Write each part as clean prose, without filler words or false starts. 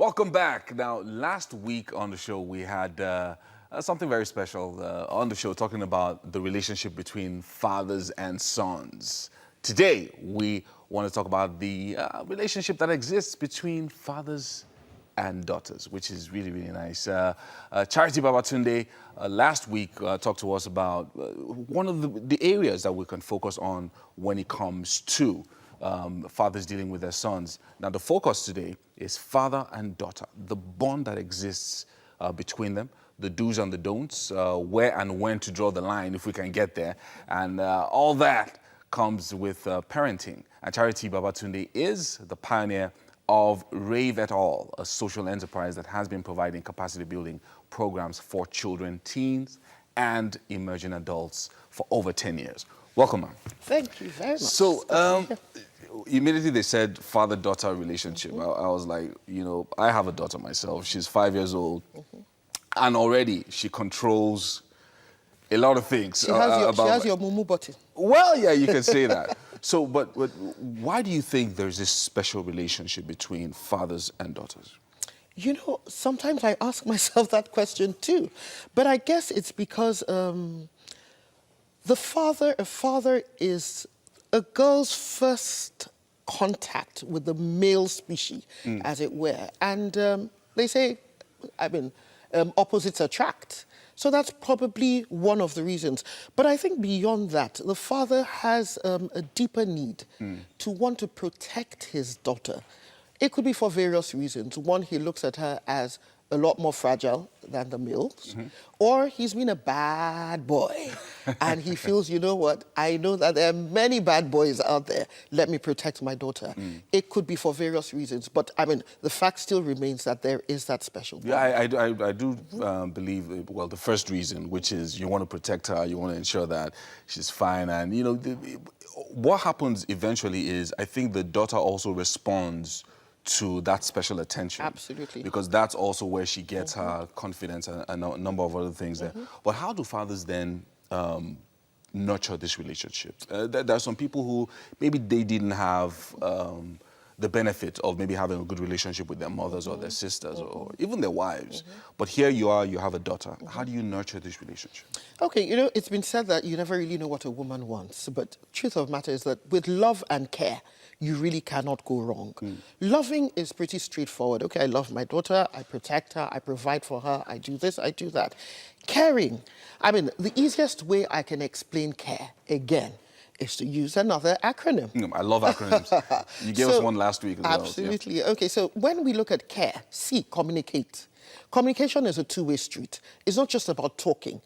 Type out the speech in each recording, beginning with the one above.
Welcome back. Now, last week on the show, we had something very special on the show, talking about the relationship between fathers and sons. Today, we want to talk about the relationship that exists between fathers and daughters, which is really, really nice. Charity Babatunde last week talked to us about one of the areas that we can focus on when it comes to fathers dealing with their sons. Now, the focus today is father and daughter, the bond that exists between them, the do's and the don'ts, where and when to draw the line if we can get there, and all that comes with parenting. And Charity Babatunde is the pioneer of Rave et al., a social enterprise that has been providing capacity building programs for children, teens, and emerging adults for over 10 years. Welcome, ma'am. Thank you very much. So, immediately they said father-daughter relationship. I was like, you know, I have a daughter myself. She's 5 years old. And already she controls a lot of things. She has your mumu button. Well, yeah, you can say that. So, but why do you think there's this special relationship between fathers and daughters? You know, sometimes I ask myself that question too. But I guess it's because a father is a girl's first contact with the male species, as it were. And they say, opposites attract. So that's probably one of the reasons. But I think beyond that, the father has a deeper need to want to protect his daughter. It could be for various reasons. One, he looks at her as a lot more fragile than the males, or he's been a bad boy and he feels, you know what, I know that there are many bad boys out there. Let me protect my daughter. It could be for various reasons, but I mean, the fact still remains that there is that special bond. Yeah, I do believe, well, the first reason, which is you want to protect her, you want to ensure that she's fine. And, you know, what happens eventually is I think the daughter also responds to that special attention. Absolutely. Because that's also where she gets her confidence and a number of other things there. But how do fathers then nurture this relationship? There are some people who maybe they didn't have the benefit of maybe having a good relationship with their mothers or their sisters or even their wives. But here you are, you have a daughter. How do you nurture this relationship? Okay, you know, it's been said that you never really know what a woman wants, but truth of the matter is that with love and care, you really cannot go wrong. Loving is pretty straightforward. Okay, I love my daughter, I protect her, I provide for her, I do this, I do that. Caring, I mean, the easiest way I can explain care, again, is to use another acronym. I love acronyms. You gave us one last week as well. Absolutely. Yeah. Okay, so when we look at care, C, communicate. Communication is a two-way street. It's not just about talking.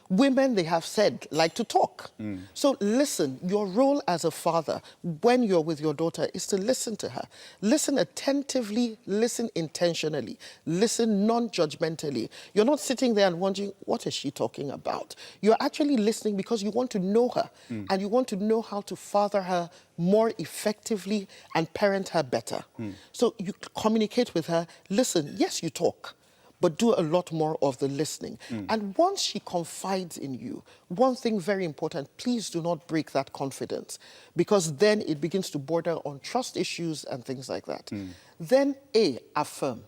Women, they have said, like to talk. So listen, your role as a father, when you're with your daughter, is to listen to her. Listen attentively, listen intentionally, listen non-judgmentally. You're not sitting there and wondering, what is she talking about? You're actually listening because you want to know her and you want to know how to father her more effectively and parent her better. So you communicate with her, listen, yes, you talk, but do a lot more of the listening. And once she confides in you, one thing very important, please do not break that confidence, because then it begins to border on trust issues and things like that. Then A, affirm.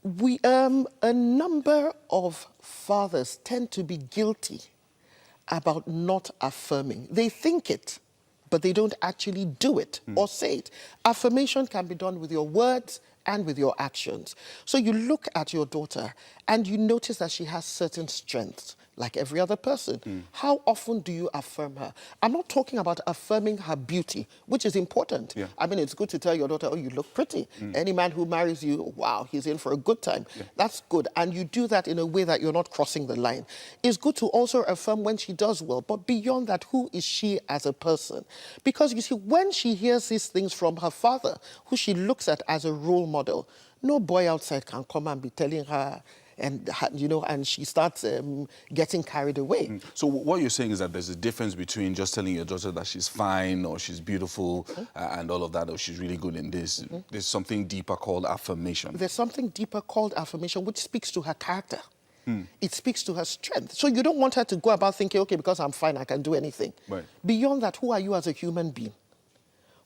A number of fathers tend to be guilty about not affirming. They think it, but they don't actually do it or say it. Affirmation can be done with your words and with your actions. So you look at your daughter and you notice that she has certain strengths, like every other person. How often do you affirm her? I'm not talking about affirming her beauty, which is important. I mean, it's good to tell your daughter, oh, you look pretty. Any man who marries you, wow, he's in for a good time. That's good. And you do that in a way that you're not crossing the line. It's good to also affirm when she does well, but beyond that, who is she as a person? Because you see, when she hears these things from her father, who she looks at as a role model, no boy outside can come and be telling her, and you know, and she starts getting carried away. So what you're saying is that there's a difference between just telling your daughter that she's fine or she's beautiful and all of that, or she's really good in this. There's something deeper called affirmation. There's something deeper called affirmation, which speaks to her character. It speaks to her strength. So you don't want her to go about thinking, okay, because I'm fine, I can do anything. Right. Beyond that, who are you as a human being?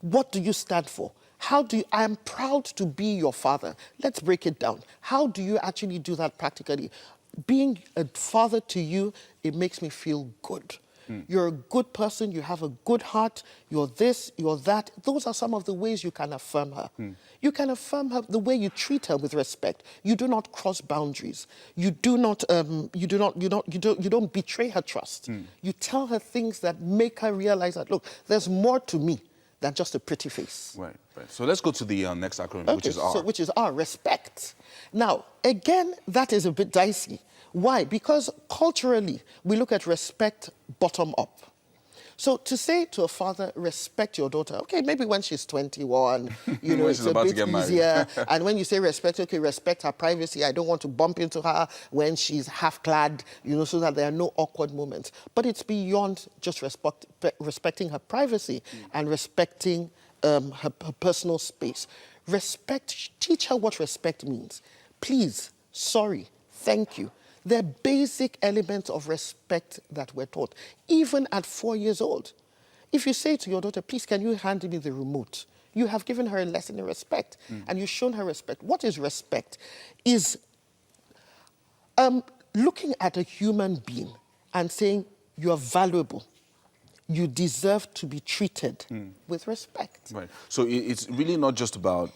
What do you stand for? How do you, I am proud to be your father. Let's break it down. How do you actually do that practically? Being a father to you, it makes me feel good. You're a good person, you have a good heart, you're this, you're that. Those are some of the ways you can affirm her. You can affirm her the way you treat her with respect. You do not cross boundaries. You don't betray her trust. You tell her things that make her realize that, look, there's more to me than just a pretty face. Right, right. So let's go to the next acronym, which is R. So which is R, respect. Now, again, that is a bit dicey. Why? Because culturally, we look at respect bottom up. So to say to a father, respect your daughter, okay, maybe when she's 21, you know, it's a bit easier. And when you say respect, okay, respect her privacy. I don't want to bump into her when she's half-clad, you know, so that there are no awkward moments. But it's beyond just respecting her privacy and respecting her personal space. Respect, teach her what respect means. Please, sorry, thank you. They're basic elements of respect that we're taught, even at 4 years old. If you say to your daughter, please, can you hand me the remote? You have given her a lesson in respect, and you've shown her respect. What is respect? Is looking at a human being and saying, you're valuable. You deserve to be treated with respect. Right. So it's really not just about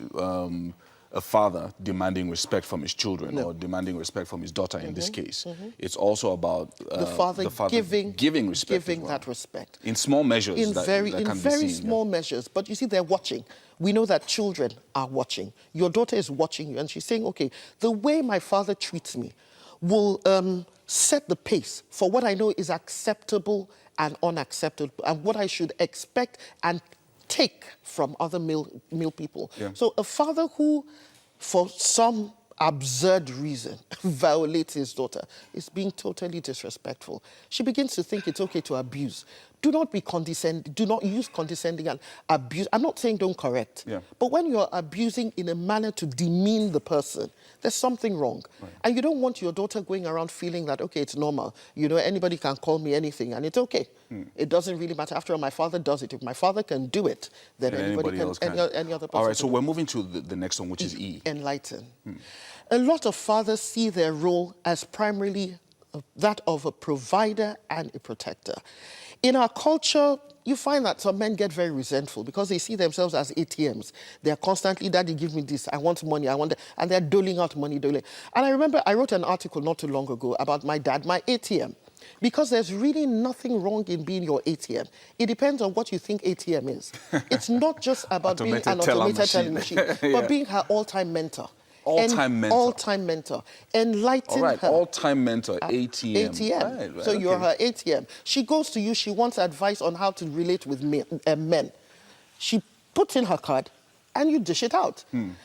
a father demanding respect from his children or demanding respect from his daughter in this case. It's also about the father giving respect. Giving that respect. In small measures. In very small measures. But you see, they're watching. We know that children are watching. Your daughter is watching you and she's saying, okay, the way my father treats me will set the pace for what I know is acceptable and unacceptable and what I should expect and take from other male people. Yeah. So a father who, for some absurd reason, violates his daughter is being totally disrespectful. She begins to think it's okay to abuse. Do not be condescending. Do not use condescending and abuse. I'm not saying don't correct. Yeah. But when you're abusing in a manner to demean the person, there's something wrong. Right. And you don't want your daughter going around feeling that, okay, it's normal. You know, anybody can call me anything and it's okay. It doesn't really matter. After all, my father does it. If my father can do it, then anybody else can. Any other person. All right, so we're moving to the next one, which is E. Enlighten. A lot of fathers see their role as primarily that of a provider and a protector. In our culture, you find that some men get very resentful because they see themselves as ATMs. They're constantly, Daddy, give me this, I want money, I want that, and they're doling out money. And I remember I wrote an article not too long ago about my dad, my ATM, because there's really nothing wrong in being your ATM. It depends on what you think ATM is. It's not just about being an automated telling machine, but being her all-time mentor. All-time mentor. All-time mentor. Enlighten her. All-time mentor, ATM. ATM. Right, so you're her ATM. She goes to you, she wants advice on how to relate with men. She puts in her card and you dish it out.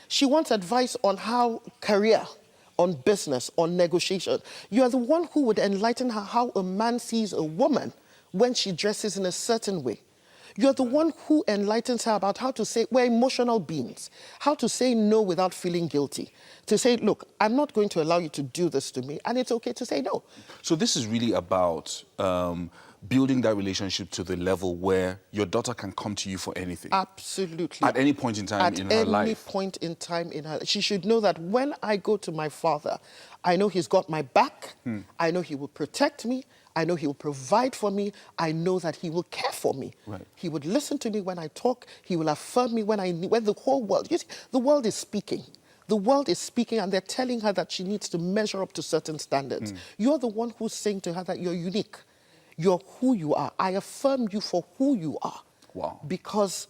She wants advice on how career, on business, on negotiation. You are the one who would enlighten her how a man sees a woman when she dresses in a certain way. You're the one who enlightens her about how to say, we're emotional beings, how to say no without feeling guilty. To say, look, I'm not going to allow you to do this to me, and it's okay to say no. So this is really about building that relationship to the level where your daughter can come to you for anything. Absolutely. At any point in time in her life. At any point in time in her life. She should know that when I go to my father, I know he's got my back, I know he will protect me, I know he will provide for me. I know that he will care for me. Right. He would listen to me when I talk. He will affirm me when the whole world, you see, the world is speaking. The world is speaking and they're telling her that she needs to measure up to certain standards. You're the one who's saying to her that you're unique. You're who you are. I affirm you for who you are. Wow. Because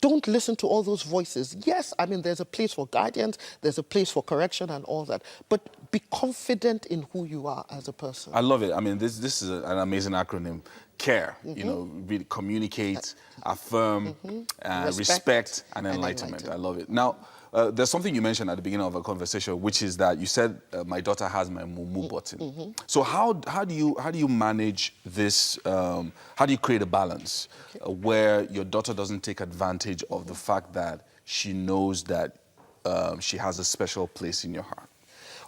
don't listen to all those voices. Yes, I mean, there's a place for guidance, there's a place for correction and all that. But be confident in who you are as a person. I love it. I mean, this is an amazing acronym. CARE, you know, really communicate, affirm, respect and enlightenment. I love it. Now, there's something you mentioned at the beginning of our conversation, which is that you said my daughter has my mumu button. So how do you manage this? How do you create a balance where your daughter doesn't take advantage of the fact that she knows that she has a special place in your heart?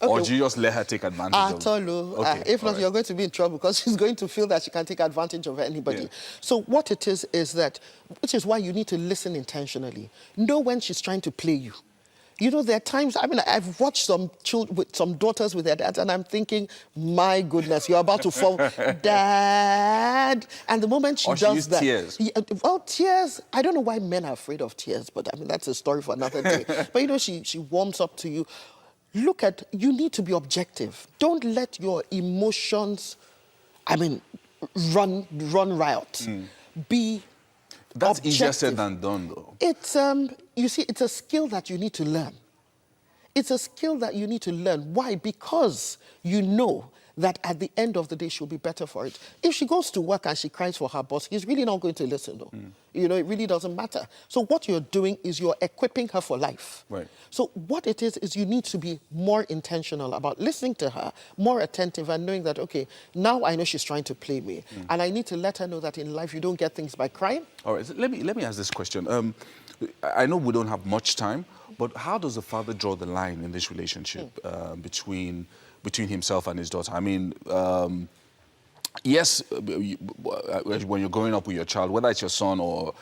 Or do you just let her take advantage of At all. Okay, If not, all right. you're going to be in trouble because she's going to feel that she can take advantage of anybody. Yeah. So what it is that, which is why you need to listen intentionally. Know when she's trying to play you. You know, there are times, I mean, I've watched some children with some daughters with their dads, and I'm thinking, my goodness, you're about to fall. Dad. And the moment she Or she does used that. tears. Yeah, well, tears, I don't know why men are afraid of tears, but I mean, that's a story for another day. But you know, she warms up to you. Look at, you need to be objective. Don't let your emotions, I mean, run riot. Be That's easier said objective. than done, though. It's, you see, it's a skill that you need to learn. It's a skill that you need to learn. Why? Because you know that at the end of the day, she'll be better for it. If she goes to work and she cries for her boss, he's really not going to listen, though. You know, it really doesn't matter. So what you're doing is you're equipping her for life. Right. So what it is you need to be more intentional about listening to her, more attentive, and knowing that, okay, now I know she's trying to play me. And I need to let her know that in life, you don't get things by crying. All right, so let me ask this question. I know we don't have much time, but how does the father draw the line in this relationship between himself and his daughter? I mean, yes, when you're growing up with your child, whether it's your son or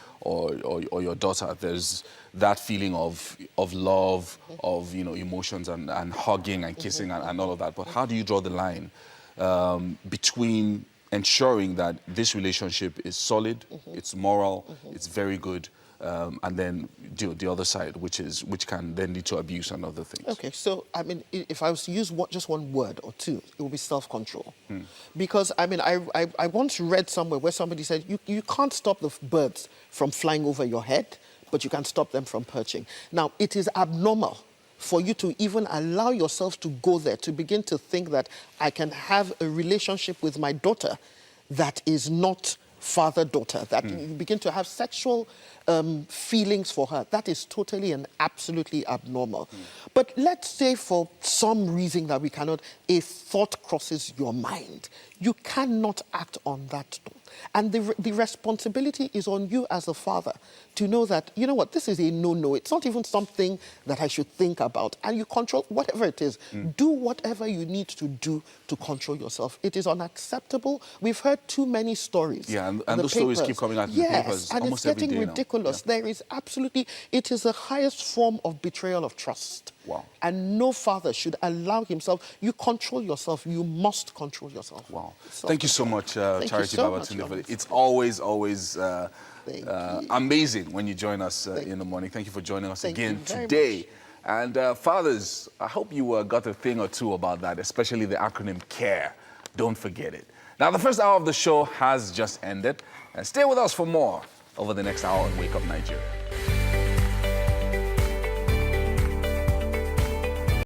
your daughter, there's that feeling of love, of emotions and hugging and kissing and all of that. But how do you draw the line between ensuring that this relationship is solid, it's moral, it's very good, and then the other side, which can then lead to abuse and other things? Okay, so I mean, if I was to use just one word or two, it would be self-control. Because I mean, I once read somewhere where somebody said you can't stop the birds from flying over your head, but you can stop them from perching. Now, it is abnormal for you to even allow yourself to go there, to begin to think that I can have a relationship with my daughter that is not father-daughter, that you begin to have sexual feelings for her. That is totally and absolutely abnormal. But let's say for some reason that we cannot, a thought crosses your mind. You cannot act on that thought. And the responsibility is on you as a father to know that, you know what, this is a no-no. It's not even something that I should think about. And you control whatever it is. Do whatever you need to do to control yourself. It is unacceptable. We've heard too many stories. Yeah, and in the those stories papers. keep coming out in the papers and almost it's every getting day now. ridiculous. Yeah. There is absolutely, it is the highest form of betrayal of trust. Wow. And no father should allow himself, you control yourself, you must control yourself. Wow. Thank you so much, Thank you Charity so much, Babatunde. Lawrence. It's always Thank you. amazing when you join us in the morning. Thank you for joining us Thank again you very today. much. And fathers, I hope you got a thing or two about that, especially the acronym CARE. Don't forget it. Now, the first hour of the show has just ended. And stay with us for more over the next hour on Wake Up Nigeria.